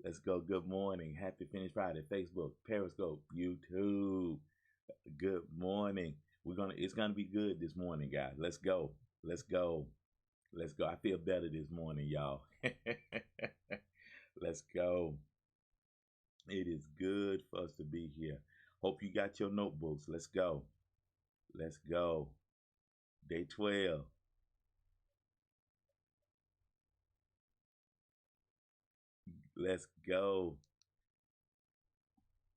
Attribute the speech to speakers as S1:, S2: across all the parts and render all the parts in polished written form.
S1: Let's go. Good morning. Happy Finish Friday. Facebook, Periscope, YouTube. Good morning. It's gonna be good this morning, guys. Let's go. Let's go. Let's go. I feel better this morning, y'all. Let's go. It is good for us to be here. Hope you got your notebooks. Let's go. Let's go. Day 12. Let's go.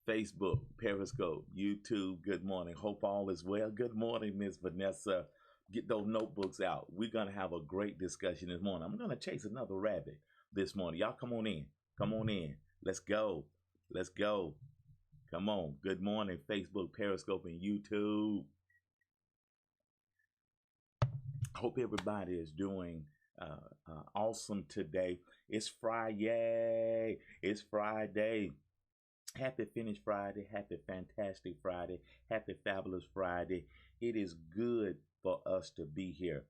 S1: Facebook, Periscope, YouTube. Good morning. Hope all is well. Good morning, Miss Vanessa. Get those notebooks out. We're going to have a great discussion this morning. I'm going to chase another rabbit this morning. Y'all come on in. Come on in. Let's go. Let's go. Come on. Good morning, Facebook, Periscope, and YouTube. Hope everybody is doing awesome today. It's Friday. It's Friday. Happy Finish Friday. Happy Fantastic Friday. Happy Fabulous Friday. It is good for us to be here.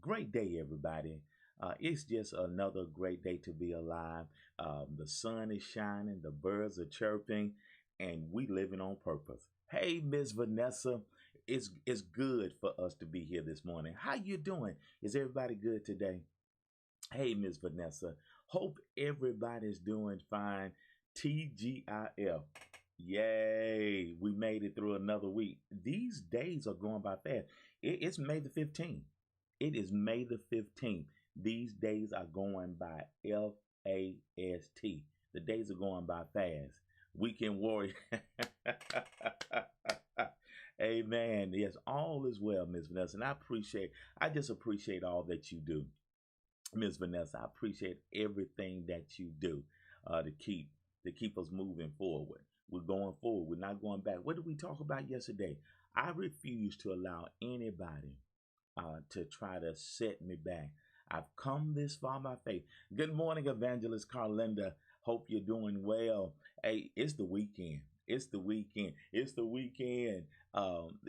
S1: Great day, everybody. It's just another great day to be alive. The sun is shining, the birds are chirping, and we living on purpose. Hey, Miss Vanessa, it's good for us to be here this morning. How you doing? Is everybody good today? Hey, Miss Vanessa. Hope everybody's doing fine. TGIF. Yay. We made it through another week. These days are going by fast. It's May the 15th. It is May the 15th. These days are going by FAST. The days are going by fast. Weekend warrior. Amen. Yes, all is well, Miss Vanessa. And I just appreciate all that you do. Miss Vanessa, I appreciate everything that you do to keep us moving forward. We're going forward. We're not going back. What did we talk about yesterday? I refuse to allow anybody to try to set me back. I've come this far by faith. Good morning, Evangelist Carlinda. Hope you're doing well. Hey, it's the weekend. It's the weekend. It's the weekend.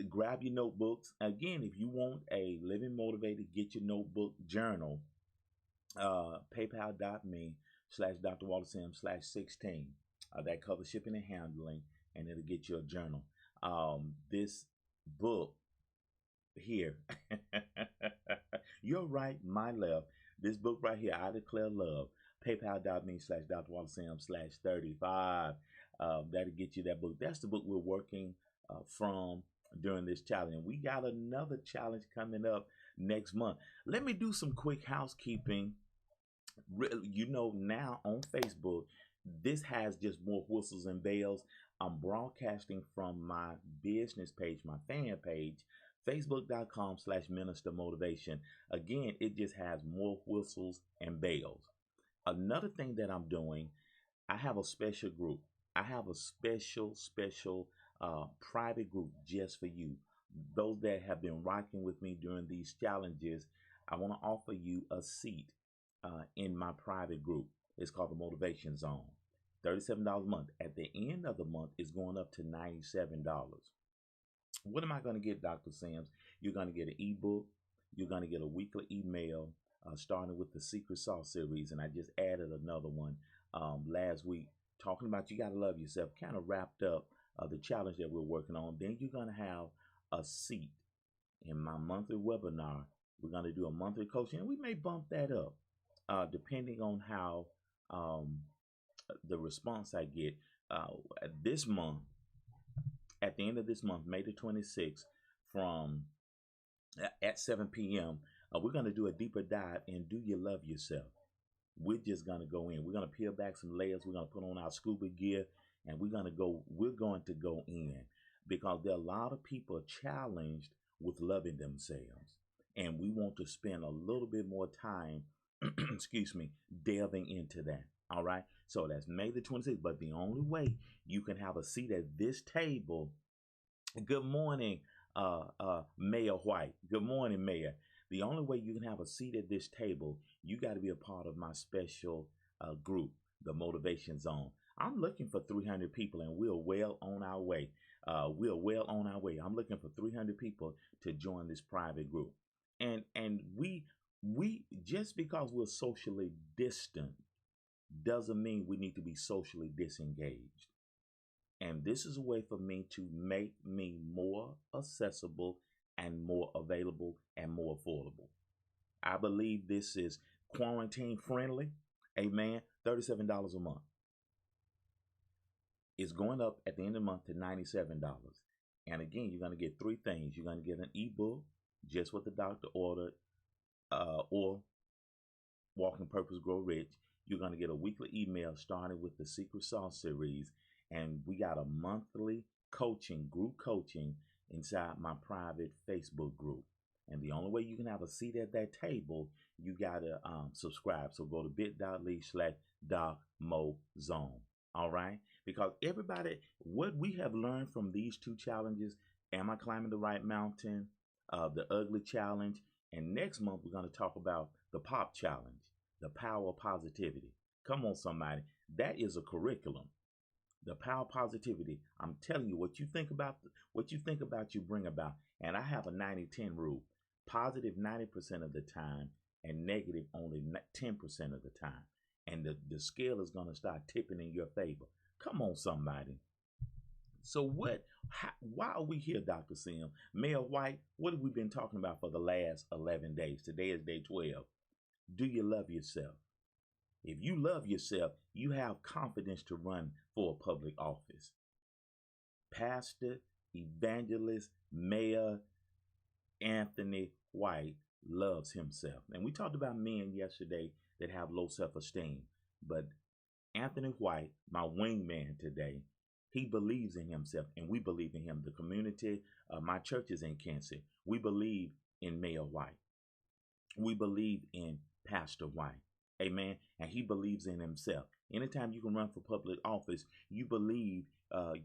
S1: Grab your notebooks. Again, if you want a Living Motivated, get your notebook journal. PayPal.me/Dr. Walter Sims /16. That covers shipping and handling, and it'll get you a journal. This book here, you're right, my left. This book right here, I Declare Love. PayPal.me/Dr. Walter Sims /35. That'll get you that book. That's the book we're working from during this challenge. And we got another challenge coming up next month. Let me do some quick housekeeping. You know, now on Facebook, this has just more whistles and bells. I'm broadcasting from my business page, my fan page, facebook.com/minister motivation. Again, it just has more whistles and bells. Another thing that I'm doing, I have a special group. I have a special private group just for you. Those that have been rocking with me during these challenges, I want to offer you a seat in my private group. It's called the Motivation Zone. $37 a month. At the end of the month, it's going up to $97. What am I going to get, Dr. Sims? You're going to get an ebook. You're going to get a weekly email, starting with the Secret Sauce series. And I just added another one last week, talking about you got to love yourself. Kind of wrapped up the challenge that we're working on. Then you're going to have a seat in my monthly webinar. We're going to do a monthly coaching, and we may bump that up depending on how the response I get. This month, at the end of this month, May the 26th, from at 7 p.m., we're going to do a deeper dive in Do You Love Yourself? We're just going to go in. We're going to peel back some layers. We're going to put on our scuba gear, and we're going to go in, because there are a lot of people challenged with loving themselves, and we want to spend a little bit more time excuse me, delving into that. All right. So that's May the 26th. But the only way you can have a seat at this table. Good morning, Mayor White. Good morning, Mayor. The only way you can have a seat at this table, you got to be a part of my special group, the Motivation Zone. I'm looking for 300 people, and we're well on our way. I'm looking for 300 people to join this private group. And we just because we're socially distant doesn't mean we need to be socially disengaged. And this is a way for me to make me more accessible and more available and more affordable. I believe this is quarantine friendly. Amen. $37 a month. It's going up at the end of the month to $97. And again, you're going to get three things. You're going to get an ebook, just what the doctor ordered, or Walking Purpose Grow Rich. You're going to get a weekly email starting with the Secret Sauce series. And we got a monthly group coaching inside my private Facebook group. And the only way you can have a seat at that table, you got to subscribe. So go to bit.ly/DocMoZone. All right? Because everybody, what we have learned from these two challenges, Am I Climbing the Right Mountain? The Ugly Challenge. And next month, we're going to talk about the Pop Challenge, the power of positivity. Come on, somebody. That is a curriculum. The power of positivity. I'm telling you, what you think about, you bring about. And I have a 90-10 rule. Positive 90% of the time and negative only 10% of the time. And the scale is going to start tipping in your favor. Come on, somebody. So why are we here, Dr. Sim? Mayor White, what have we been talking about for the last 11 days? Today is day 12. Do you love yourself? If you love yourself, you have confidence to run for a public office. Pastor, evangelist, Mayor Anthony White loves himself. And we talked about men yesterday that have low self-esteem. But Anthony White, my wingman today, he believes in himself, and we believe in him. The community, my church is in Kansas. We believe in Mayor White. We believe in Pastor White. Amen. And he believes in himself. Anytime you can run for public office, you believe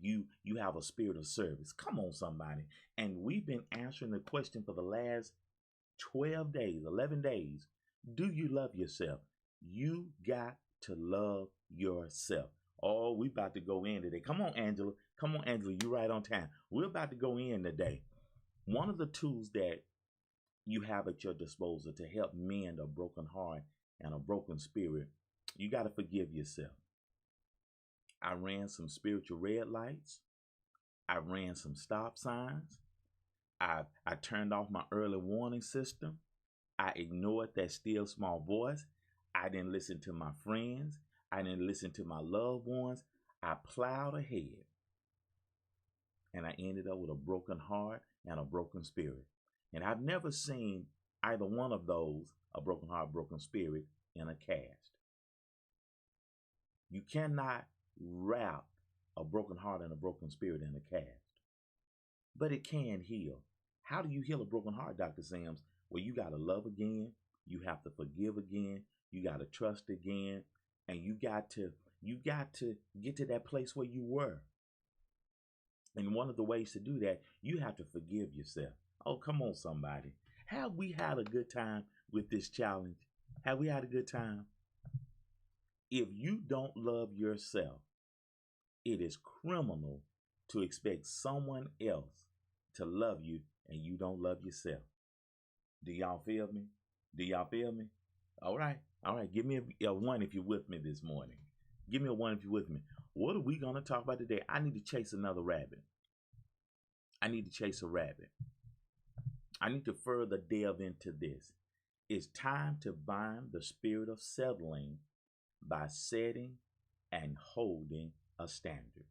S1: you have a spirit of service. Come on, somebody. And we've been answering the question for the last 12 days, 11 days. Do you love yourself? You got to love yourself. Oh, we about to go in today. Come on, Angela. Come on, Angela. You're right on time. We're about to go in today. One of the tools that you have at your disposal to help mend a broken heart and a broken spirit, you got to forgive yourself. I ran some spiritual red lights. I ran some stop signs. I turned off my early warning system. I ignored that still small voice. I didn't listen to my friends. I didn't listen to my loved ones. I plowed ahead. And I ended up with a broken heart and a broken spirit. And I've never seen either one of those, a broken heart, broken spirit, in a cast. You cannot wrap a broken heart and a broken spirit in a cast. But it can heal. How do you heal a broken heart, Dr. Sims? Well, you got to love again. You have to forgive again. You got to trust again. And you got to get to that place where you were. And one of the ways to do that, you have to forgive yourself. Oh, come on, somebody. Have we had a good time with this challenge? Have we had a good time? If you don't love yourself, it is criminal to expect someone else to love you and you don't love yourself. Do y'all feel me? Do y'all feel me? All right. All right. Give me a one if you're with me this morning. Give me a one if you're with me. What are we going to talk about today? I need to chase another rabbit. I need to chase a rabbit. I need to further delve into this. It's time to bind the spirit of settling by setting and holding a standard.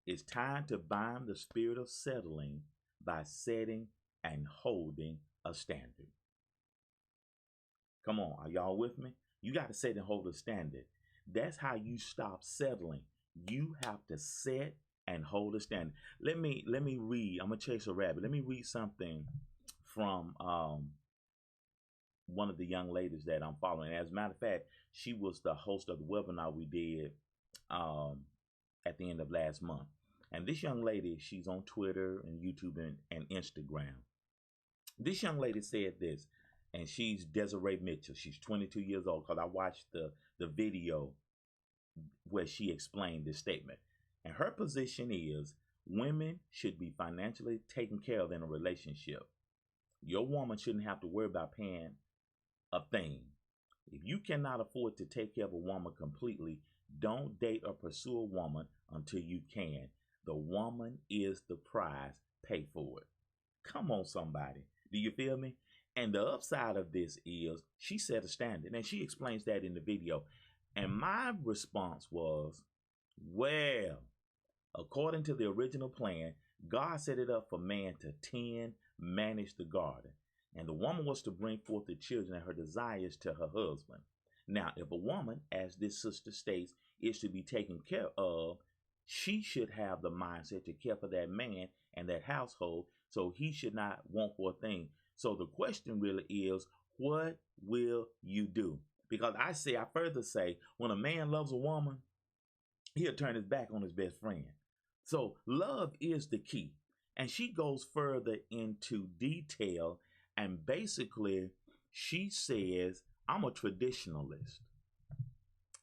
S1: It's time to bind the spirit of settling by setting and holding a standard. Come on, are y'all with me? You got to set and hold a standard. That's how you stop settling. You have to set and hold a standard. Let me read. I'm gonna chase a rabbit. Let me read something from one of the young ladies that I'm following. As a matter of fact, she was the host of the webinar we did at the end of last month. And this young lady, she's on Twitter and YouTube and Instagram. This young lady said this, and she's Desiree Mitchell. She's 22 years old, because I watched the video where she explained this statement. And her position is women should be financially taken care of in a relationship. Your woman shouldn't have to worry about paying a thing. If you cannot afford to take care of a woman completely, don't date or pursue a woman until you can. The woman is the prize. Pay for it. Come on, somebody. Do you feel me? And the upside of this is she set a standard, and she explains that in the video. And my response was, well, according to the original plan, God set it up for man to tend, manage the garden. And the woman was to bring forth the children and her desires to her husband. Now, if a woman, as this sister states, is to be taken care of, she should have the mindset to care for that man and that household, so he should not want for a thing. So the question really is, what will you do? Because I further say, when a man loves a woman, he'll turn his back on his best friend. So love is the key. And she goes further into detail, and basically she says, I'm a traditionalist.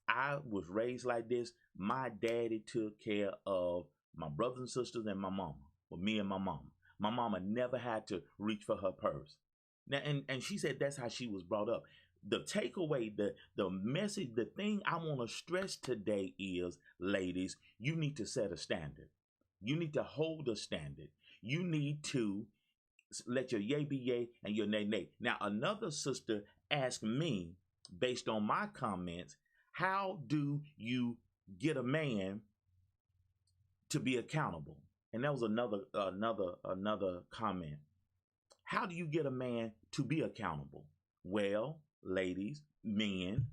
S1: I was raised like this. My daddy took care of my brothers and sisters and my mama, or me and my mama. My mama never had to reach for her purse. Now, and she said that's how she was brought up. The takeaway, the message, the thing I want to stress today is, ladies, you need to set a standard. You need to hold a standard. You need to let your yay be yay and your nay nay. Now, another sister asked me, based on my comments, how do you get a man to be accountable? And that was another comment. How do you get a man to be accountable? Well, ladies, men,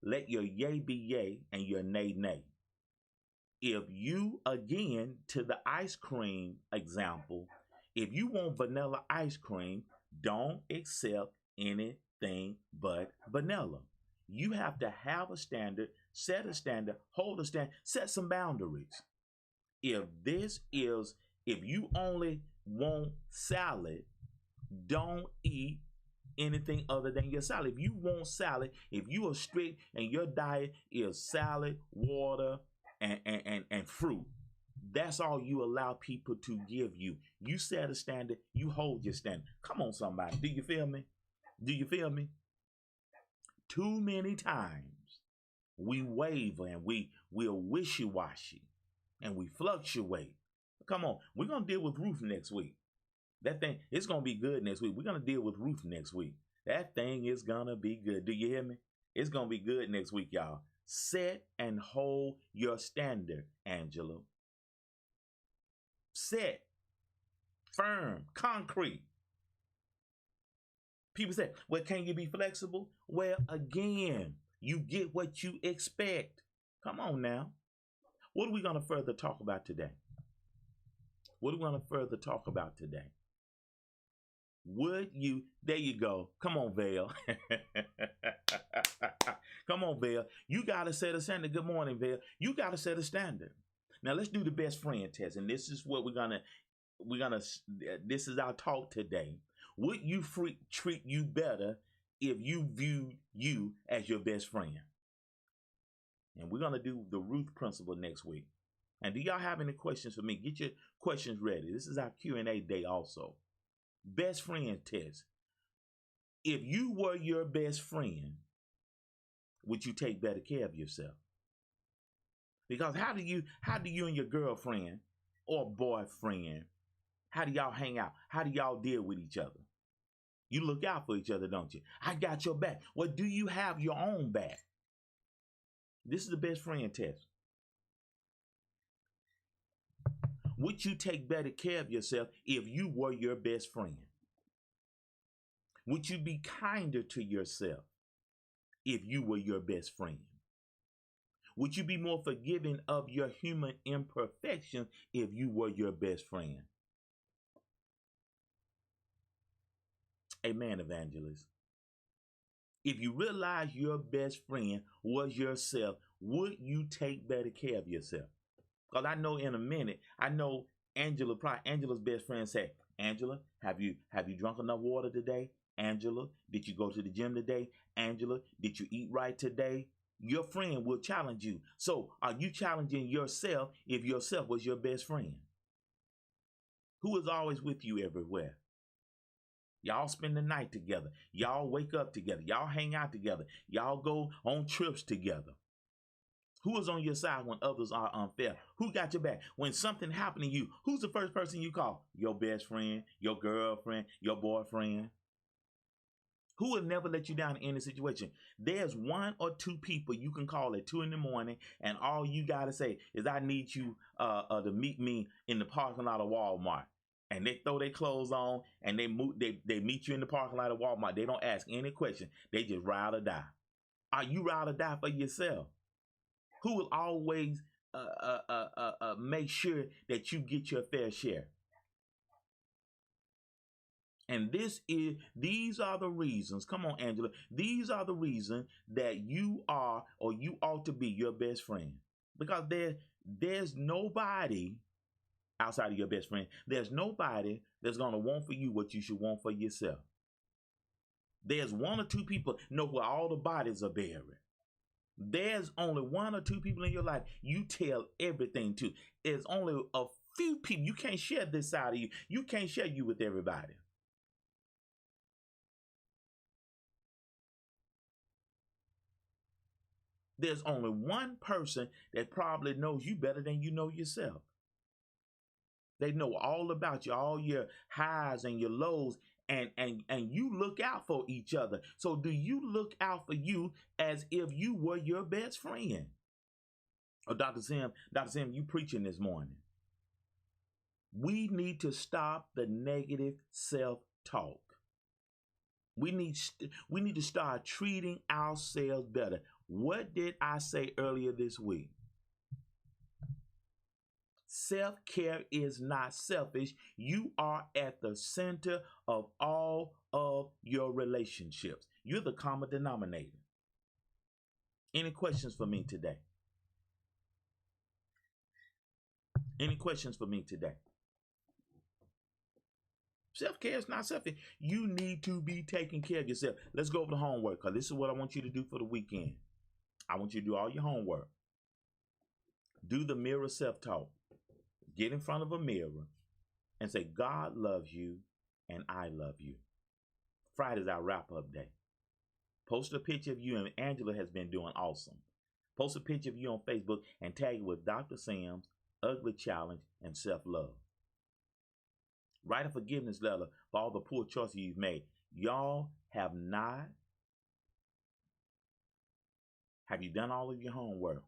S1: let your yay be yay and your nay nay. If you, again, to the ice cream example, if you want vanilla ice cream, don't accept anything but vanilla. You have to have a standard, set a standard, hold a standard, set some boundaries. If you only want salad, don't eat anything other than your salad. If you want salad, if you are strict and your diet is salad, water, and fruit, that's all you allow people to give you. You set a standard, you hold your standard. Come on, somebody. Do you feel me? Do you feel me? Too many times we waver and we're wishy-washy and we fluctuate. Come on, we're going to deal with Ruth next week. That thing, it's going to be good next week. We're going to deal with Ruth next week. That thing is going to be good. Do you hear me? It's going to be good next week, y'all. Set and hold your standard, Angela. Set, firm, concrete. People say, well, can you be flexible? Well, again, you get what you expect. Come on now. What are we going to further talk about today? What are we going to further talk about today? There you go. Come on, Vale. Come on, Vale. You got to set a standard. Good morning, Vale. You got to set a standard. Now let's do the best friend test. And this is what this is our talk today. Would you treat you better if you viewed you as your best friend? And we're going to do the Ruth principle next week. And do y'all have any questions for me? Get your questions ready. This is our Q&A day also. Best friend test. If you were your best friend, would you take better care of yourself? Because how do you and your girlfriend or boyfriend, how do y'all hang out? How do y'all deal with each other? You look out for each other, don't you? I got your back. Well, do you have your own back? This is the best friend test. Would you take better care of yourself if you were your best friend? Would you be kinder to yourself if you were your best friend? Would you be more forgiving of your human imperfection if you were your best friend? Amen, evangelist. If you realize your best friend was yourself, would you take better care of yourself? Because I know in a minute, I know Angela's best friend say, Angela, have you drunk enough water today? Angela, did you go to the gym today? Angela, did you eat right today? Your friend will challenge you. So are you challenging yourself if yourself was your best friend? Who is always with you everywhere? Y'all spend the night together. Y'all wake up together. Y'all hang out together. Y'all go on trips together. Who is on your side when others are unfair? Who got your back? When something happened to you, who's the first person you call? Your best friend, your girlfriend, your boyfriend. Who will never let you down in any situation? There's one or two people you can call at 2 in the morning, and all you gotta say is, "I need you to meet me in the parking lot of Walmart." And they throw their clothes on and they meet you in the parking lot of Walmart. They don't ask any question. They just ride or die. Are you ride or die for yourself? Who will always make sure that you get your fair share? And these are the reasons. Come on, Angela. These are the reasons that you are, or you ought to be, your best friend. Because there's nobody outside of your best friend. There's nobody that's gonna want for you what you should want for yourself. There's one or two people know where all the bodies are buried. There's only one or two people in your life you tell everything to. There's only a few people. You can't share this side of you. You can't share you with everybody. There's only one person that probably knows you better than you know yourself. They know all about you, all your highs and your lows, and you look out for each other. So do you look out for you as if you were your best friend? Oh, Dr. Sim, you preaching this morning. We need to stop the negative self-talk. We need to start treating ourselves better. What did I say earlier this week? Self-care is not selfish. You are at the center of all of your relationships. You're the common denominator. Any questions for me today? Any questions for me today? Self-care is not selfish. You need to be taking care of yourself. Let's go over the homework, because this is what I want you to do for the weekend. I want you to do all your homework. Do the mirror self-talk. Get in front of a mirror and say, "God loves you and I love you." Friday's our wrap-up day. Post a picture of you, and Angela has been doing awesome. Post a picture of you on Facebook and tag it with Dr. Sam's Ugly Challenge and Self-Love. Write a forgiveness letter for all the poor choices you've made. Y'all have not. Have you done all of your homework?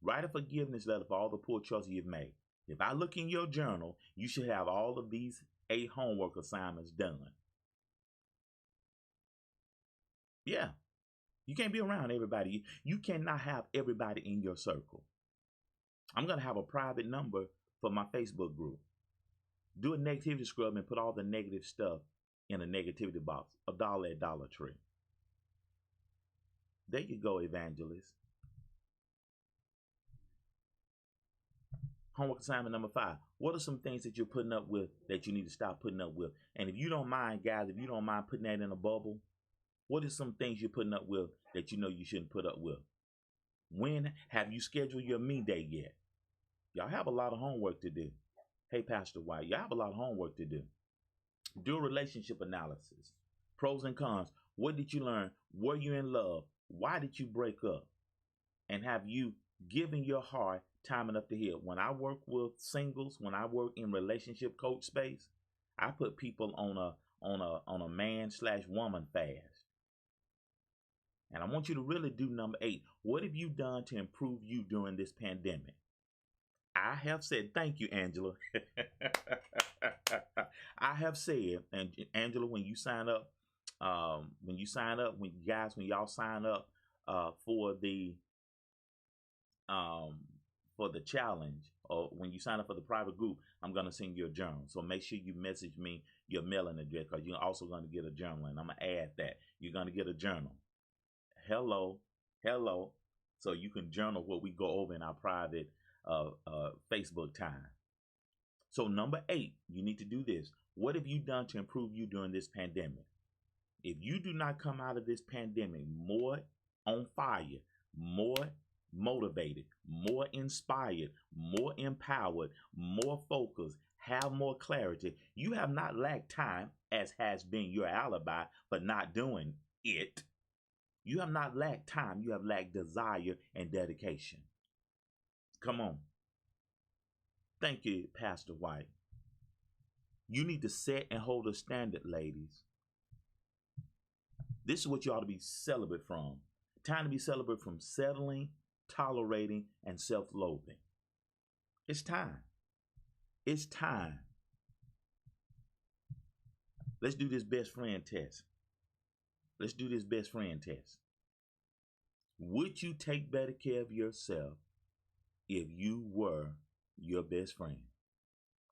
S1: Write a forgiveness letter for all the poor choices you've made. If I look in your journal, you should have all of these 8 homework assignments done. Yeah. You can't be around everybody. You cannot have everybody in your circle. I'm going to have a private number for my Facebook group. Do a negativity scrub and put all the negative stuff in a negativity box. $1 at Dollar Tree. There you go, evangelist. Homework assignment number 5. What are some things that you're putting up with that you need to stop putting up with? And if you don't mind, guys, if you don't mind putting that in a bubble, what are some things you're putting up with that you know you shouldn't put up with? When have you scheduled your me day yet? Y'all have a lot of homework to do. Hey, Pastor White, y'all have a lot of homework to do. Do a relationship analysis. Pros and cons. What did you learn? Were you in love? Why did you break up? And have you given your heart time enough to heal? When I work with singles, when I work in relationship coach space, I put people on a man/woman fast. And I want you to really do number 8. What have you done to improve you during this pandemic? I have said, thank you, Angela. I have said, and Angela, when you sign up, when y'all sign up for the challenge, or when you sign up for the private group, I'm going to send you a journal. So make sure you message me your mailing address, because you're also going to get a journal, and I'm going to add that. You're going to get a journal. Hello. So you can journal what we go over in our private Facebook time. So number 8, you need to do this. What have you done to improve you during this pandemic? If you do not come out of this pandemic more on fire, more motivated, more inspired, more empowered, more focused, Have more clarity. You have not lacked time, as has been your alibi for not doing it. You have not lacked time. You have lacked desire and dedication. Come on. Thank you, Pastor White. You need to set and hold a standard, ladies. This is what you ought to be celibate from. Time to be celibate from settling, tolerating, and self-loathing. It's time. It's time. Let's do this best friend test. Let's do this best friend test. Would you take better care of yourself if you were your best friend?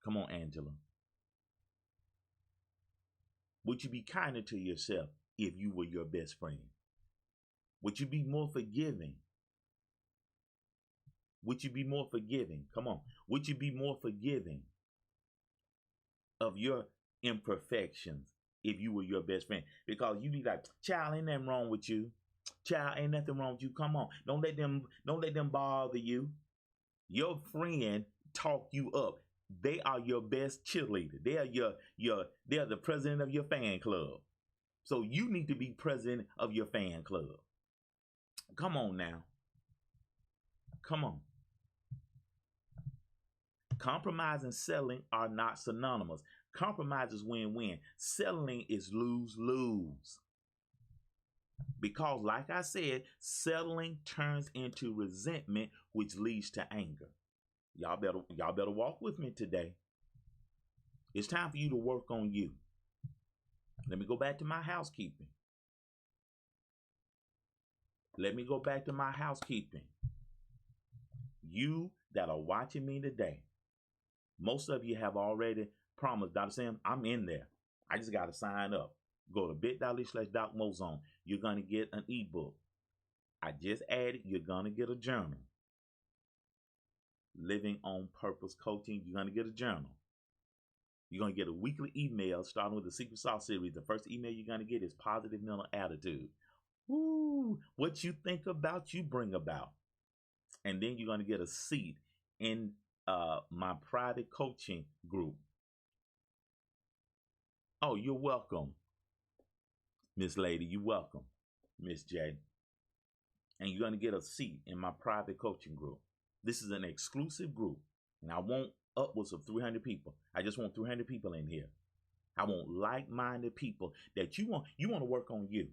S1: Come on, Angela. Would you be kinder to yourself if you were your best friend? Would you be more forgiving? Would you be more forgiving? Come on. Would you be more forgiving of your imperfections if you were your best friend? Because you be like, child, ain't nothing wrong with you. Child, ain't nothing wrong with you. Come on. Don't let them bother you. Your friend talk you up. They are your best cheerleader. They are they're the president of your fan club. So you need to be president of your fan club. Come on now. Come on. Compromise and selling are not synonymous. Compromise is win-win. Selling is lose-lose. Because, like I said, settling turns into resentment, which leads to anger. Y'all better walk with me today. It's time for you to work on you. Let me go back to my housekeeping. Let me go back to my housekeeping. You that are watching me today, most of you have already promised, Dr. Sam, I'm in there. I just got to sign up. Go to bit.ly/DocMozone. You're going to get an ebook. I just added, you're going to get a journal. Living on Purpose Coaching, you're going to get a journal. You're going to get a weekly email starting with the Secret Sauce series. The first email you're going to get is Positive Mental Attitude. Woo! What you think about, you bring about. And then you're going to get a seat in my private coaching group. Oh, you're welcome, Miss Lady. You're welcome, Miss J. And you're going to get a seat in my private coaching group. This is an exclusive group, and I want upwards of 300 people. I just want 300 people in here. I want like-minded people that you want to work on you.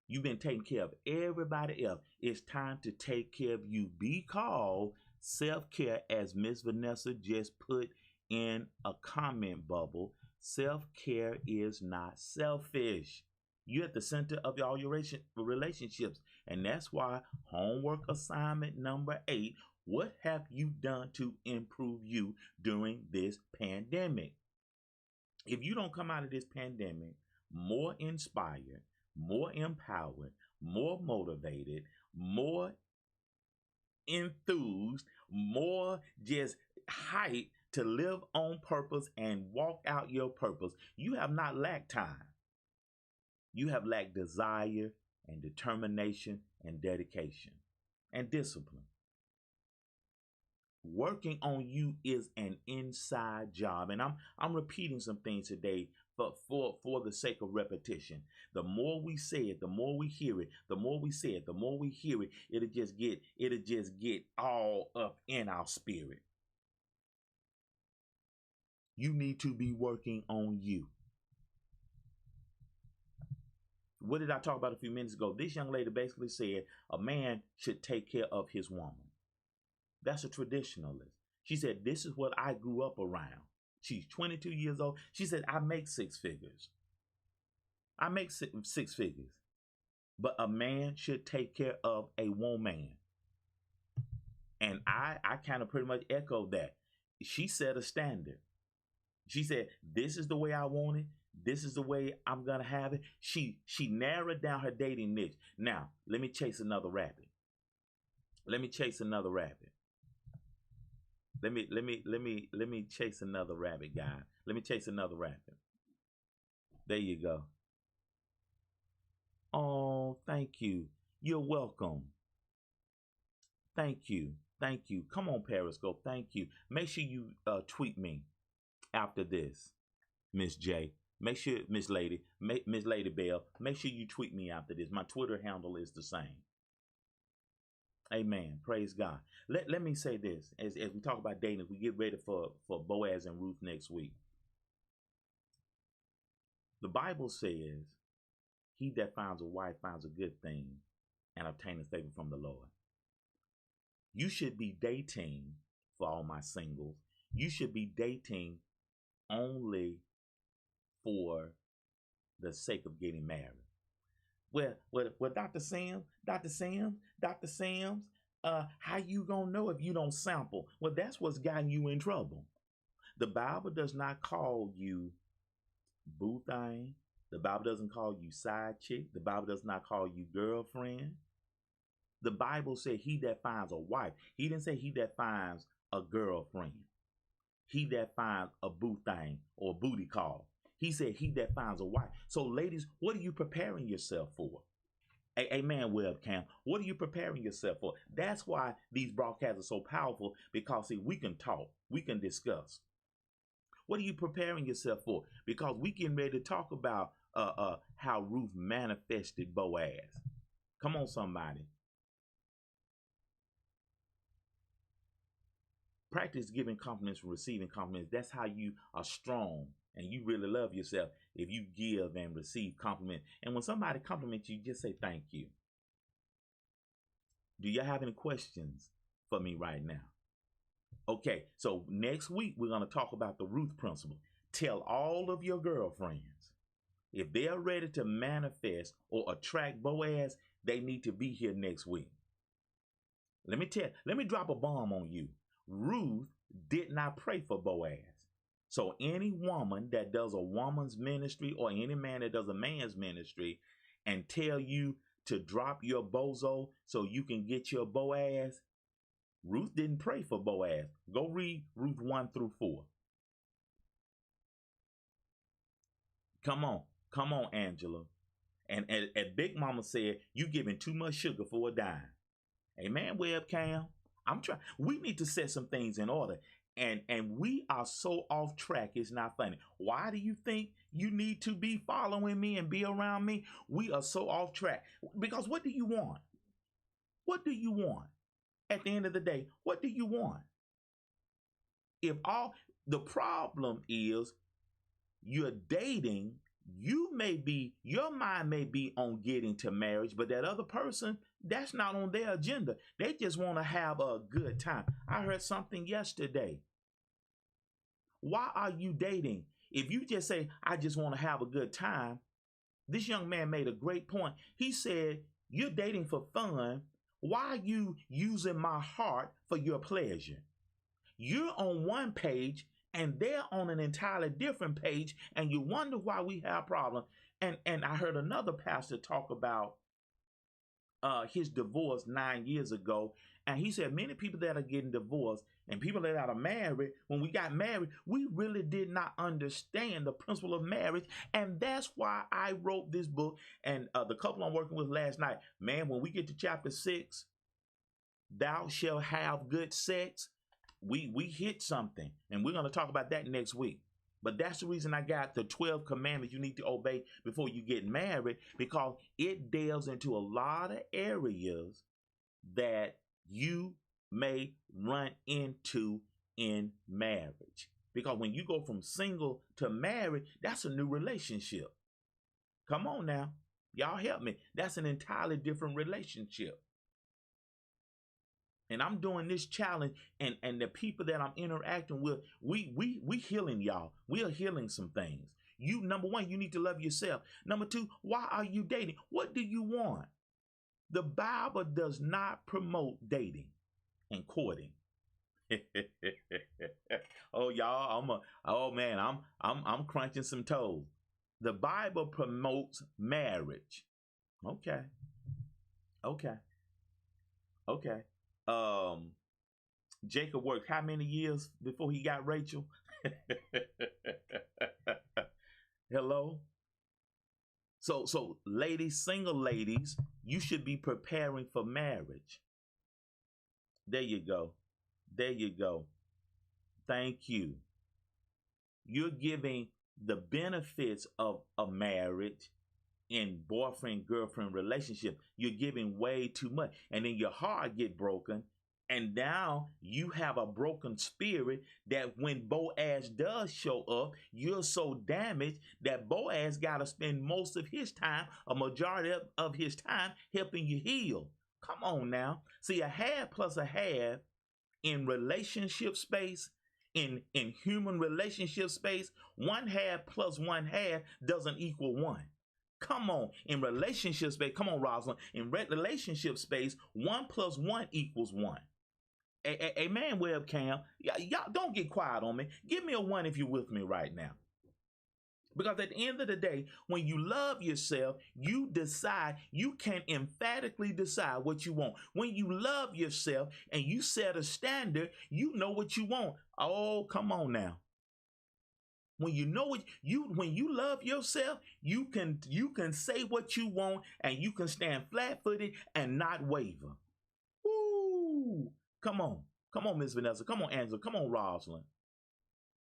S1: You've been taking care of everybody else. It's time to take care of you. Be called self-care, as Miss Vanessa just put in a comment bubble. Self-care is not selfish. You're at the center of all your relationships. And that's why homework assignment number 8, what have you done to improve you during this pandemic? If you don't come out of this pandemic more inspired, more empowered, more motivated, more enthused, more just hyped to live on purpose and walk out your purpose, you have not lacked time. You have lacked desire and determination and dedication and discipline. Working on you is an inside job. And I'm repeating some things today for the sake of repetition. The more we say it, the more we hear it, the more we say it, the more we hear it, it'll just get all up in our spirit. You need to be working on you. What did I talk about a few minutes ago? This young lady basically said a man should take care of his woman. That's a traditionalist. She said, this is what I grew up around. She's 22 years old. She said, I make 6 figures. I make 6 figures. But a man should take care of a woman. And I kind of pretty much echoed that. She set a standard. She said, this is the way I want it. This is the way I'm going to have it. She narrowed down her dating niche. Now, let me chase another rabbit. Let me chase another rabbit. Let me chase another rabbit, guy. Let me chase another rabbit. There you go. Oh, thank you. You're welcome. Thank you. Thank you. Come on, Periscope. Thank you. Make sure you tweet me after this, Miss J. Make sure, Miss Lady, Miss Lady Bell, make sure you tweet me after this. My Twitter handle is the same. Amen. Praise God. Let me say this as we talk about dating, as we get ready for Boaz and Ruth next week. The Bible says, he that finds a wife finds a good thing and obtaineth favor from the Lord. You should be dating, for all my singles, you should be dating only for the sake of getting married. Well, Dr. Sam, how you gonna know if you don't sample? Well, that's what's gotten you in trouble. The Bible does not call you boo thing. The Bible doesn't call you side chick. The Bible does not call you girlfriend. The Bible said he that finds a wife. He didn't say he that finds a girlfriend. He that finds a boo thing or a booty call. He said he that finds a wife. So ladies, what are you preparing yourself for? Amen, webcam. What are you preparing yourself for? That's why these broadcasts are so powerful, because see, we can talk. We can discuss. What are you preparing yourself for? Because we getting ready to talk about how Ruth manifested Boaz. Come on, somebody. Practice giving compliments and receiving compliments. That's how you are strong and you really love yourself, if you give and receive compliments. And when somebody compliments you, just say thank you. Do you have any questions for me right now? Okay, so next week we're going to talk about the Ruth principle. Tell all of your girlfriends, if they are ready to manifest or attract Boaz, they need to be here next week. Let me drop a bomb on you. Ruth did not pray for Boaz. So any woman that does a woman's ministry, or any man that does a man's ministry, and tell you to drop your bozo so you can get your Boaz, Ruth didn't pray for Boaz. Go read Ruth 1-4. Come on, Angela. And Big Mama said, you giving too much sugar for a dime. Amen, webcam. We need to set some things in order. And we are so off track, it's not funny. Why do you think you need to be following me and be around me? We are so off track. Because what do you want? What do you want? At the end of the day, what do you want? The problem is you're dating, your mind may be on getting to marriage, but that other person, that's not on their agenda. They just want to have a good time. I heard something yesterday. Why are you dating? If you just say, I just want to have a good time, this young man made a great point. He said, you're dating for fun. Why are you using my heart for your pleasure? You're on one page and they're on an entirely different page, and you wonder why we have problems. And I heard another pastor talk about his divorce 9 years ago, and he said many people that are getting divorced and people that are married, when we got married, we really did not understand the principle of marriage, and that's why I wrote this book. And the couple I'm working with last night, man, when we get to chapter 6, thou shalt have good sex, we hit something, and we're going to talk about that next week. But that's the reason I got the 12 commandments you need to obey before you get married, because it delves into a lot of areas that you may run into in marriage. Because when you go from single to married, that's a new relationship. Come on now. Y'all help me. That's an entirely different relationship. And I'm doing this challenge, and the people that I'm interacting with, we healing y'all. We are healing some things. You, number one, you need to love yourself. Number two, why are you dating? What do you want? The Bible does not promote dating and courting. Oh, y'all, I'm crunching some toes. The Bible promotes marriage. Okay. Jacob worked how many years before he got Rachel? Hello? So ladies, single ladies, you should be preparing for marriage. There you go. There you go. Thank you. You're giving the benefits of a marriage in boyfriend girlfriend relationship. You're giving way too much, and then your heart get broken, and now you have a broken spirit that when Boaz does show up, you're so damaged that Boaz got to spend most of his time, a majority of his time, helping you heal. Come on now. See, a half plus a half in relationship space, in human relationship space, one half plus one half doesn't equal one. Come on, in relationship space, come on, Rosalind. In relationship space, one plus one equals one. Amen, webcam. Y'all don't get quiet on me. Give me a one if you're with me right now. Because at the end of the day, when you love yourself, you decide, you can emphatically decide what you want. When you love yourself and you set a standard, you know what you want. Oh, come on now. When you know what when you love yourself, you can say what you want and you can stand flat-footed and not waver. Woo! Come on. Come on, Miss Vanessa. Come on, Angela. Come on, Rosalind.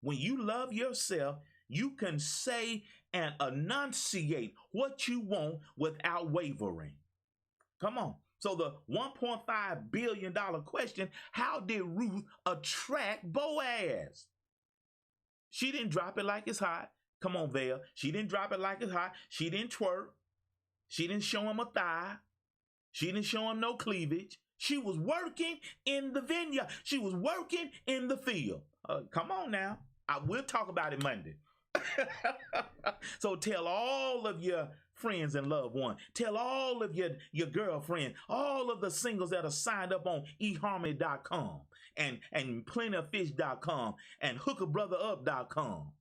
S1: When you love yourself, you can say and enunciate what you want without wavering. Come on. So the $1.5 billion question, how did Ruth attract Boaz? She didn't drop it like it's hot. Come on, Val. She didn't drop it like it's hot. She didn't twerk. She didn't show him a thigh. She didn't show him no cleavage. She was working in the vineyard. She was working in the field. Come on now. We'll talk about it Monday. So tell all of your friends and loved ones. Tell all of your girlfriends, all of the singles that are signed up on eharmony.com and plentyoffish.com and hookabrother-up.com.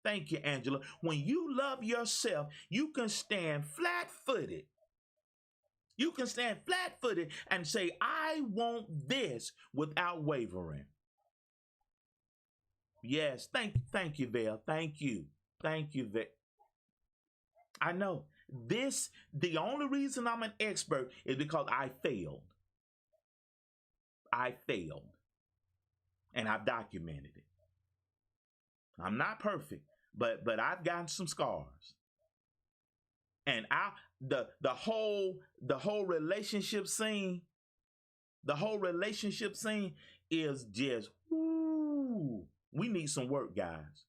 S1: Thank you, Angela. When you love yourself, you can stand flat-footed. You can stand flat-footed and say, I want this without wavering. Yes, thank you, Val. Thank you, Val. I know this. The only reason I'm an expert is because I failed. I failed, and I've documented it. I'm not perfect, but I've gotten some scars, and the whole relationship scene, is just whoo. We need some work, guys.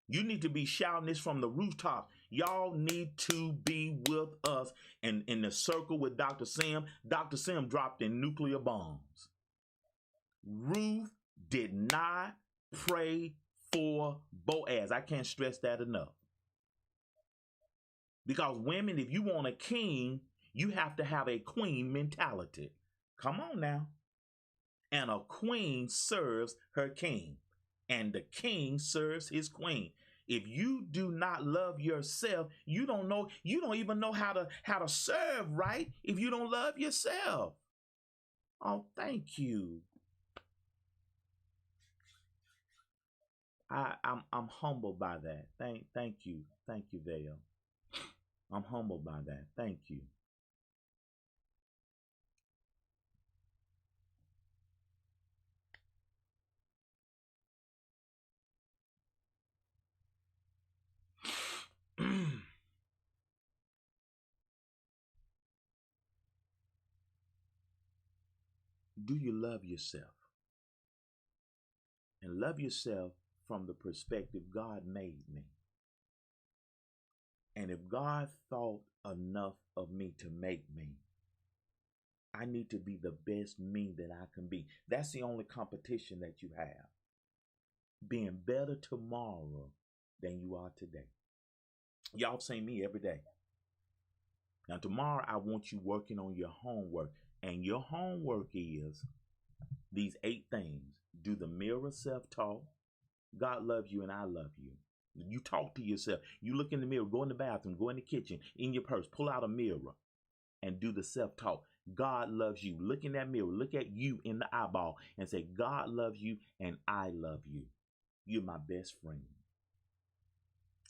S1: You need to be shouting this from the rooftops. Y'all need to be with us in the circle with Dr. Sim. Dr. Sim dropped in nuclear bombs. Ruth did not pray for Boaz. I can't stress that enough. Because women, if you want a king, you have to have a queen mentality. Come on now. And a queen serves her king, and the king serves his queen. If you do not love yourself, you don't even know how to serve right if you don't love yourself. Oh, thank you. I'm humbled by that. Thank you, Vale. I'm humbled by that. Thank you. Do you love yourself? And love yourself from the perspective God made me. And if God thought enough of me to make me, I need to be the best me that I can be. That's the only competition that you have. Being better tomorrow than you are today. Y'all see me every day. Now tomorrow I want you working on your homework. And your homework is these 8 things. Do the mirror self-talk. God loves you and I love you. You talk to yourself. You look in the mirror, go in the bathroom, go in the kitchen, in your purse, pull out a mirror and do the self-talk. God loves you. Look in that mirror. Look at you in the eyeball and say, God loves you and I love you. You're my best friend.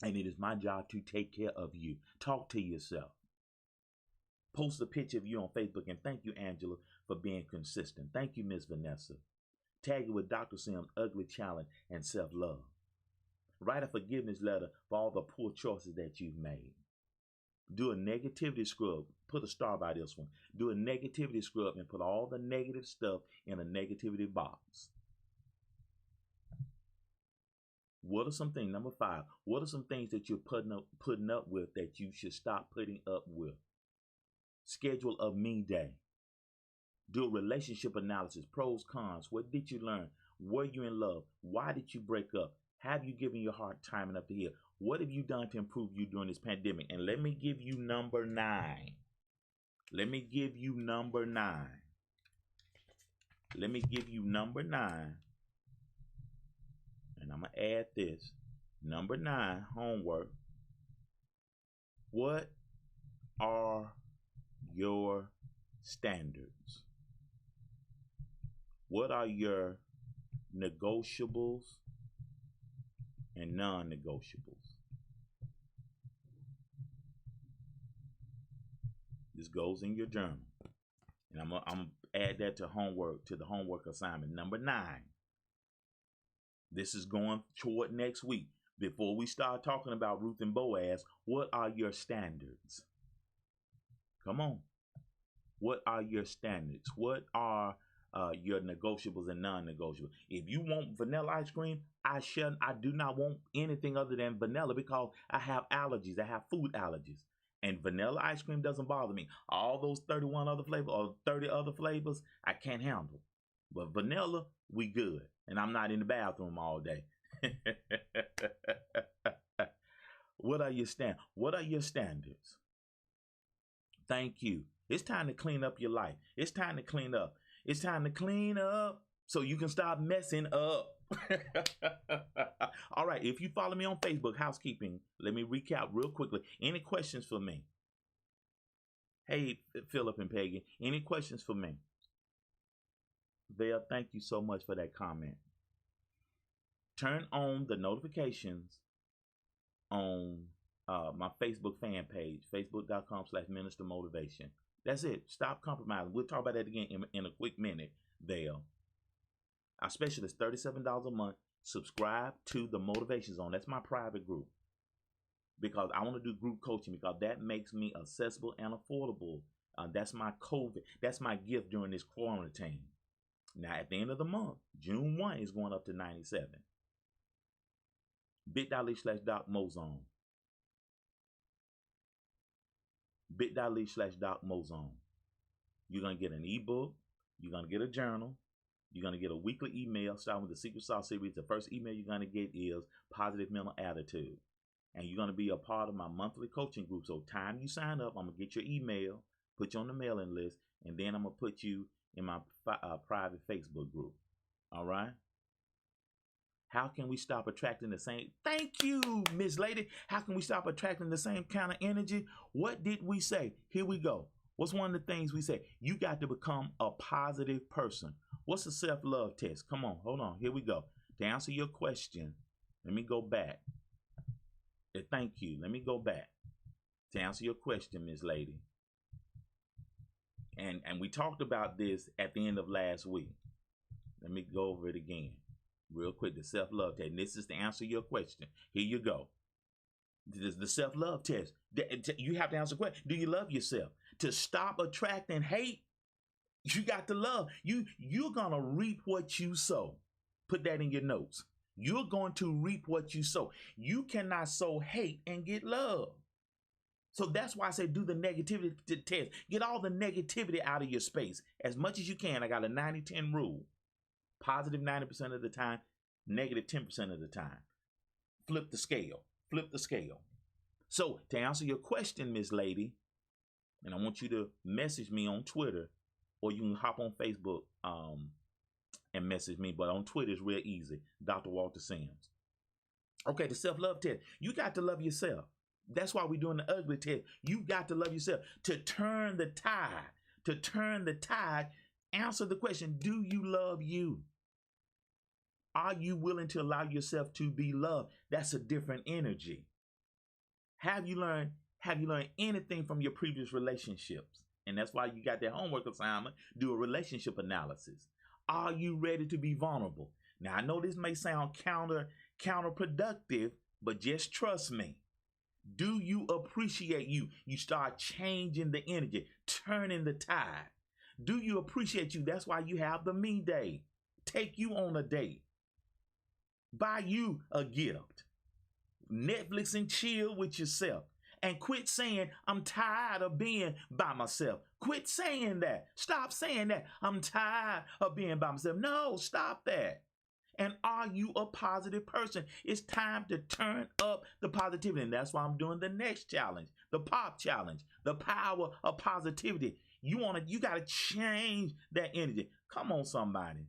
S1: And it is my job to take care of you. Talk to yourself. Post a picture of you on Facebook. And thank you, Angela, for being consistent. Thank you, Miss Vanessa. Tag it with Dr. Sims' ugly challenge and self-love. Write a forgiveness letter for all the poor choices that you've made. Do a negativity scrub. Put a star by this one. Do a negativity scrub and put all the negative stuff in a negativity box. What are some things? Number 5. What are some things that you're putting up with that you should stop putting up with? Schedule a me day. Do a relationship analysis. Pros, cons. What did you learn? Were you in love? Why did you break up? Have you given your heart time enough to heal? What have you done to improve you during this pandemic? And let me give you number 9. Let me give you number 9. Let me give you number 9. And I'm going to add this. Number 9, homework. What are your standards? What are your negotiables and non-negotiables? This goes in your journal. And I'm going to add that to homework, to the homework assignment. Number 9. This is going toward next week. Before we start talking about Ruth and Boaz, what are your standards? Come on. What are your standards? What are your negotiables and non-negotiables? If you want vanilla ice cream, I do not want anything other than vanilla because I have allergies. I have food allergies. And vanilla ice cream doesn't bother me. All those 31 other flavors or 30 other flavors, I can't handle. But vanilla, we good. And I'm not in the bathroom all day. What are your standards? Thank you. It's time to clean up your life. It's time to clean up. It's time to clean up so you can stop messing up. All right. If you follow me on Facebook, housekeeping, let me recap real quickly. Any questions for me? Hey, Philip and Peggy, any questions for me? Val, thank you so much for that comment. Turn on the notifications on my Facebook fan page, facebook.com/Minister Motivation. That's it. Stop compromising. We'll talk about that again in a quick minute, Val. Our special is $37 a month. Subscribe to the Motivation Zone. That's my private group. Because I want to do group coaching because that makes me accessible and affordable. That's my COVID. That's my gift during this quarantine. Now, at the end of the month, June 1 is going up to 97. bit.ly/DocMozone. bit.ly/DocMozone. You're going to get an ebook. You're going to get a journal. You're going to get a weekly email starting with the Secret Sauce series. The first email you're going to get is Positive Mental Attitude. And you're going to be a part of my monthly coaching group. So time you sign up, I'm going to get your email, put you on the mailing list, and then I'm going to put you in my private Facebook group. All right? How can we stop attracting the same? Thank you, Miss Lady. How can we stop attracting the same kind of energy? What did we say? Here we go. What's one of the things we say? You got to become a positive person. What's the self-love test? Come on, hold on. Here we go. To answer your question, let me go back. Thank you. Let me go back. To answer your question, Miss Lady. And we talked about this at the end of last week. Let me go over it again real quick. The self-love test. And this is to answer your question. Here you go. This is the self-love test. You have to answer the question. Do you love yourself? To stop attracting hate, you got to love. You're going to reap what you sow. Put that in your notes. You're going to reap what you sow. You cannot sow hate and get love. So that's why I say do the negativity test. Get all the negativity out of your space as much as you can. I got a 90-10 rule. Positive 90% of the time, negative 10% of the time. Flip the scale. Flip the scale. So to answer your question, Miss Lady, and I want you to message me on Twitter, or you can hop on Facebook and message me. But on Twitter, it's real easy. Dr. Walter Sims. Okay, the self-love test. You got to love yourself. That's why we're doing the ugly test. You got to love yourself. To turn the tide, answer the question, do you love you? Are you willing to allow yourself to be loved? That's a different energy. Have you learned anything from your previous relationships? And that's why you got that homework assignment. Do a relationship analysis. Are you ready to be vulnerable? Now I know this may sound counterproductive, but just trust me. Do you appreciate you? You start changing the energy, turning the tide. Do you appreciate you? That's why you have the me day. Take you on a date. Buy you a gift. Netflix and chill with yourself. And quit saying, I'm tired of being by myself. Quit saying that. Stop saying that. I'm tired of being by myself. No, stop that. And are you a positive person? It's time to turn up the positivity. And that's why I'm doing the next challenge, the POP challenge, the power of positivity. You got to change that energy. Come on, somebody.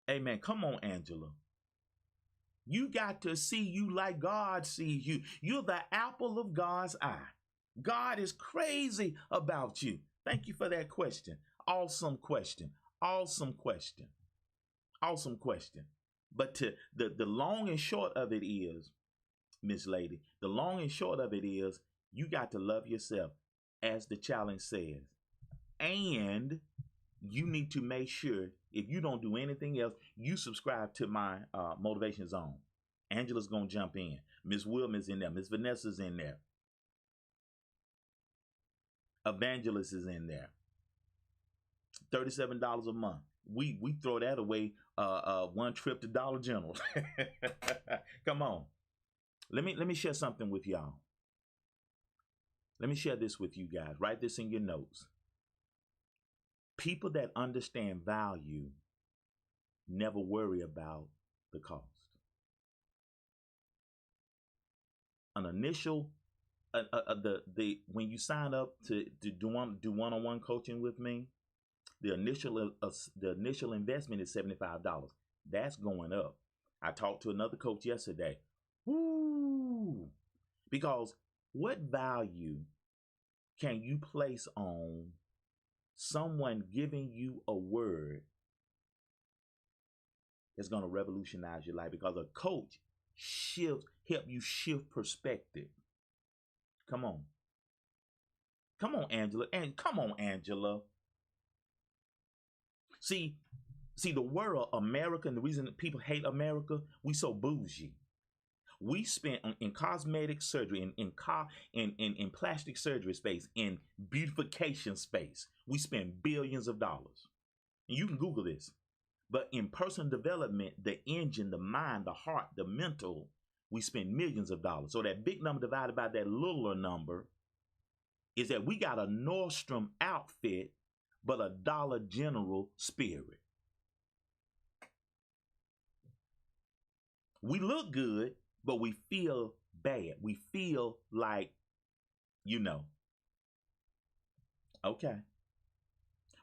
S1: Amen. Come on, Angela. You got to see you like God sees you. You're the apple of God's eye. God is crazy about you. Thank you for that question. Awesome question. Awesome question. Awesome question. But the long and short of it is, Miss Lady, the long and short of it is you got to love yourself, as the challenge says. And you need to make sure, if you don't do anything else, you subscribe to my Motivation Zone. Angela's going to jump in. Miss Wilma's in there. Miss Vanessa's in there. Evangelist is in there. $37 a month. We throw that away one trip to Dollar General. Come on. Let me share something with y'all. Let me share this with you guys. Write this in your notes. People that understand value never worry about the cost. An initial, when you sign up to do one-on-one coaching with me, the initial investment is $75. That's going up. I talked to another coach yesterday. Woo! Because what value can you place on someone giving you a word that's going to revolutionize your life? Because a coach help you shift perspective. Come on. Come on, Angela. And come on, Angela. See, the world, America, and the reason that people hate America, we so bougie. We spent in cosmetic surgery, in plastic surgery space, in beautification space. We spend billions of dollars. And you can Google this. But in personal development, the engine, the mind, the heart, the mental, we spend millions of dollars. So that big number divided by that littler number is that we got a Nordstrom outfit, but a Dollar General spirit. We look good, but we feel bad. We feel like, okay.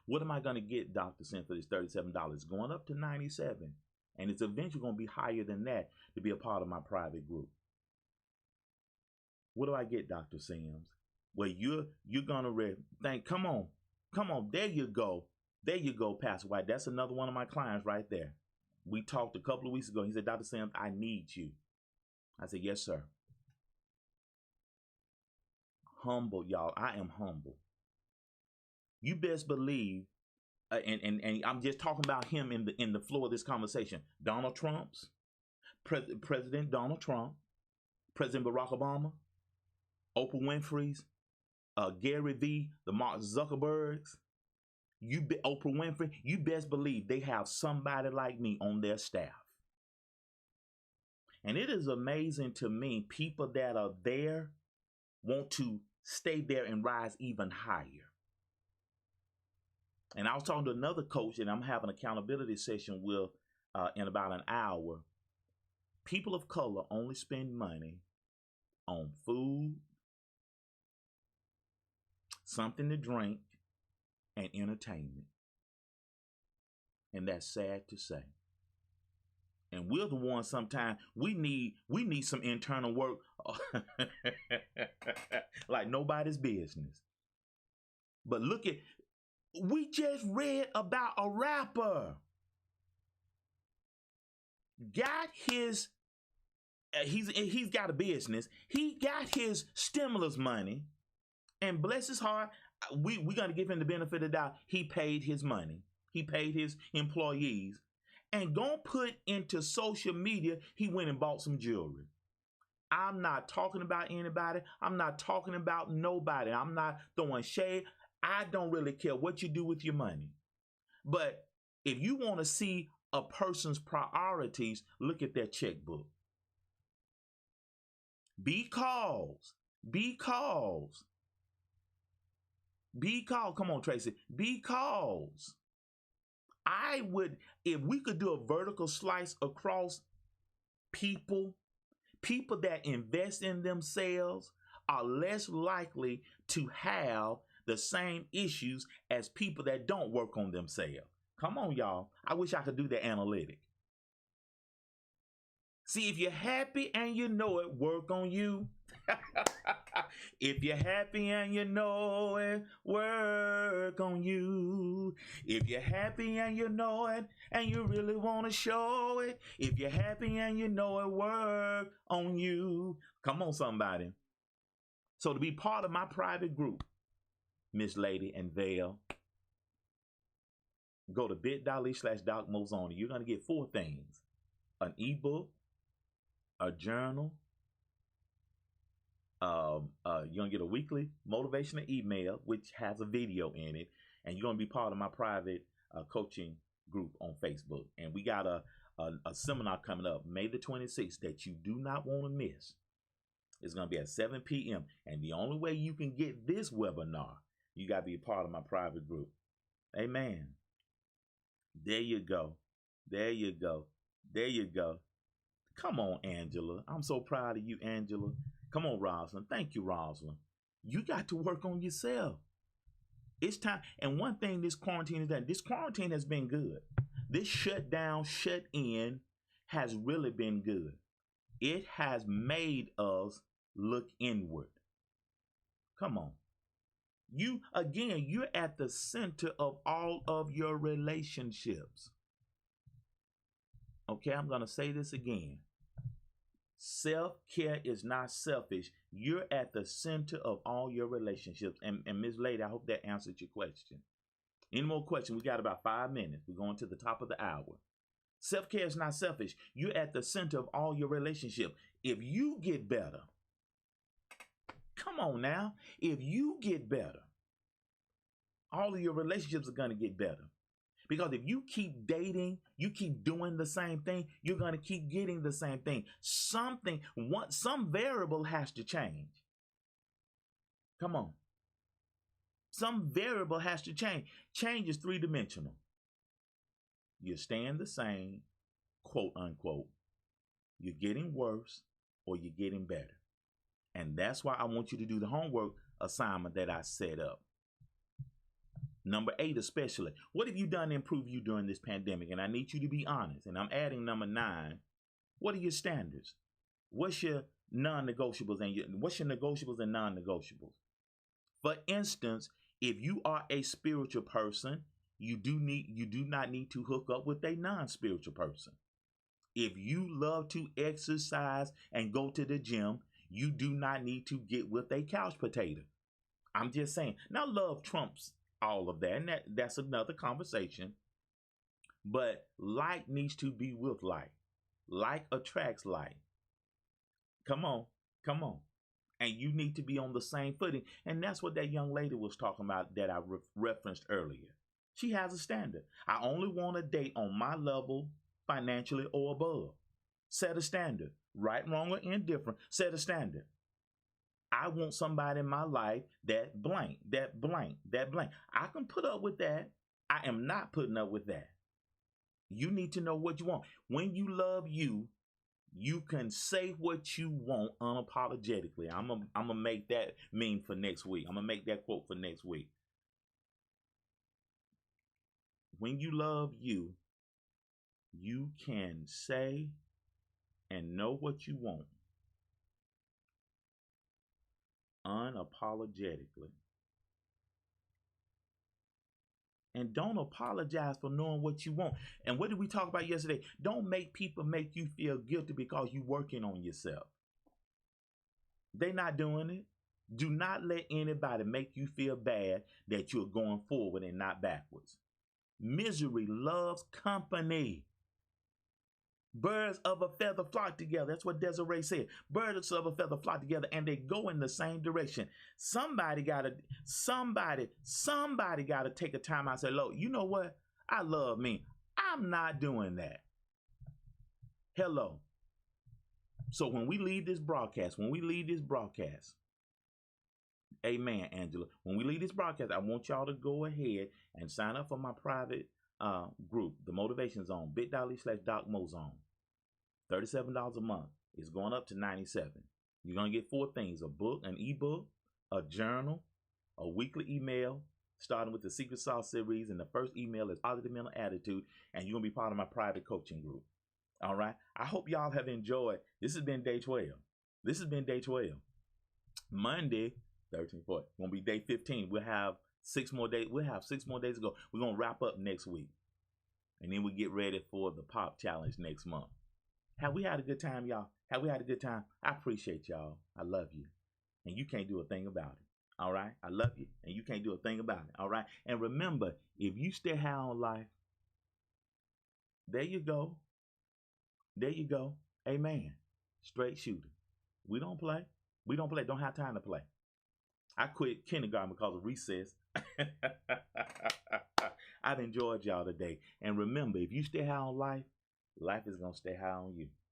S1: What am I going to get, Dr. Sim, for this $37? It's going up to $97. And it's eventually going to be higher than that to be a part of my private group. What do I get, Dr. Sims? Well, you're going to think, come on. There you go. There you go, Pastor White. That's another one of my clients right there. We talked a couple of weeks ago. He said, Dr. Sims, I need you. I said, yes, sir. Humble, y'all. I am humble. You best believe, and I'm just talking about him in the flow of this conversation. Donald Trump's, President Donald Trump, President Barack Obama, Oprah Winfrey's, Gary Vee, the Mark Zuckerbergs, Oprah Winfrey, you best believe they have somebody like me on their staff. And it is amazing to me, people that are there want to stay there and rise even higher. And I was talking to another coach, and I'm having an accountability session with in about an hour. People of color only spend money on food, something to drink, and entertainment. And that's sad to say. And we're the ones sometimes we need some internal work like nobody's business. But look at, we just read about a rapper. Got his he's got a business. He got his stimulus money, And bless his heart, we're going to give him the benefit of the doubt. He paid his money. He paid his employees. And gonna put into social media, he went and bought some jewelry. I'm not talking about anybody. I'm not talking about nobody. I'm not throwing shade. I don't really care what you do with your money. But if you want to see a person's priorities, look at their checkbook. Because, come on, Tracy, because I would, if we could do a vertical slice across people that invest in themselves are less likely to have the same issues as people that don't work on themselves. Come on, y'all. I wish I could do the analytic. See, if you're happy and you know it, work on you. If you're happy and you know it, work on you. If you're happy and you know it, and you really want to show it, if you're happy and you know it, work on you. Come on, somebody. So to be part of my private group, Miss Lady and Vale, go to bit.ly/Doc Mozoni. You're going to get 4 things: an ebook, a journal, you're going to get a weekly motivational email, which has a video in it, and you're going to be part of my private coaching group on Facebook. And we got a seminar coming up May the 26th that you do not want to miss. It's going to be at 7 p.m. And the only way you can get this webinar, you got to be a part of my private group. Amen. There you go. There you go. There you go. Come on, Angela. I'm so proud of you, Angela. Come on, Rosalind. Thank you, Rosalind. You got to work on yourself. It's time. And one thing this quarantine has done, this quarantine has been good. This shut down, shut in has really been good. It has made us look inward. Come on. You're at the center of all of your relationships. Okay, I'm going to say this again. Self-care is not selfish. You're at the center of all your relationships. And Ms. Lady, I hope that answered your question. Any more questions? We got about 5 minutes. We're going to the top of the hour. Self-care is not selfish. You're at the center of all your relationships. If you get better, come on now. If you get better, all of your relationships are going to get better. Because if you keep dating, you keep doing the same thing, you're going to keep getting the same thing. Some variable has to change. Come on. Some variable has to change. Change is 3-dimensional. You're staying the same, quote unquote. You're getting worse or you're getting better. And that's why I want you to do the homework assignment that I set up. Number 8 especially. What have you done to improve you during this pandemic? And I need you to be honest. And I'm adding number 9. What are your standards? What's your non-negotiables and what's your negotiables and non-negotiables? For instance, if you are a spiritual person, you do not need to hook up with a non-spiritual person. If you love to exercise and go to the gym, you do not need to get with a couch potato. I'm just saying. Now, love trumps all of that, and that's another conversation. But like needs to be with like. Like attracts like. Come on. And you need to be on the same footing. And that's what that young lady was talking about that I referenced earlier. She has a standard. I only want to date on my level financially or above. Set a standard. Right, wrong, or indifferent. Set a standard. I want somebody in my life that blank. I can put up with that. I am not putting up with that. You need to know what you want. When you love you, you can say what you want unapologetically. I'm gonna make that meme for next week. I'm gonna make that quote for next week. When you love you, you can say and know what you want unapologetically. And don't apologize for knowing what you want. And what did we talk about yesterday? Don't make people make you feel guilty because you're working on yourself. They're not doing it. Do not let anybody make you feel bad that you're going forward and not backwards. Misery loves company. Birds of a feather flock together. That's what Desiree said. Birds of a feather flock together, and they go in the same direction. Somebody gotta take a time out and say, look, you know what? I love me. I'm not doing that. Hello. So when we leave this broadcast, amen, Angela. When we leave this broadcast, I want y'all to go ahead and sign up for my private group, the Motivation Zone, bit.ly/DocMoZone. $37 a month. It's going up to $97. You're going to get 4 things: a book, an ebook, a journal, a weekly email, starting with the Secret Sauce series. And the first email is Positive Mental Attitude. And you're going to be part of my private coaching group. All right. I hope y'all have enjoyed. This has been day 12. Monday, 13, 14. Going to be day 15. We'll have 6 more days. To go. We're going to wrap up next week. And then we get ready for the Pop Challenge next month. Have we had a good time, y'all? Have we had a good time? I appreciate y'all. I love you. And you can't do a thing about it. All right? I love you. And you can't do a thing about it. All right? And remember, if you stay high on life, there you go. Amen. Straight shooter. We don't play. Don't have time to play. I quit kindergarten because of recess. I've enjoyed y'all today. And remember, if you stay high on life, life is going to stay high on you.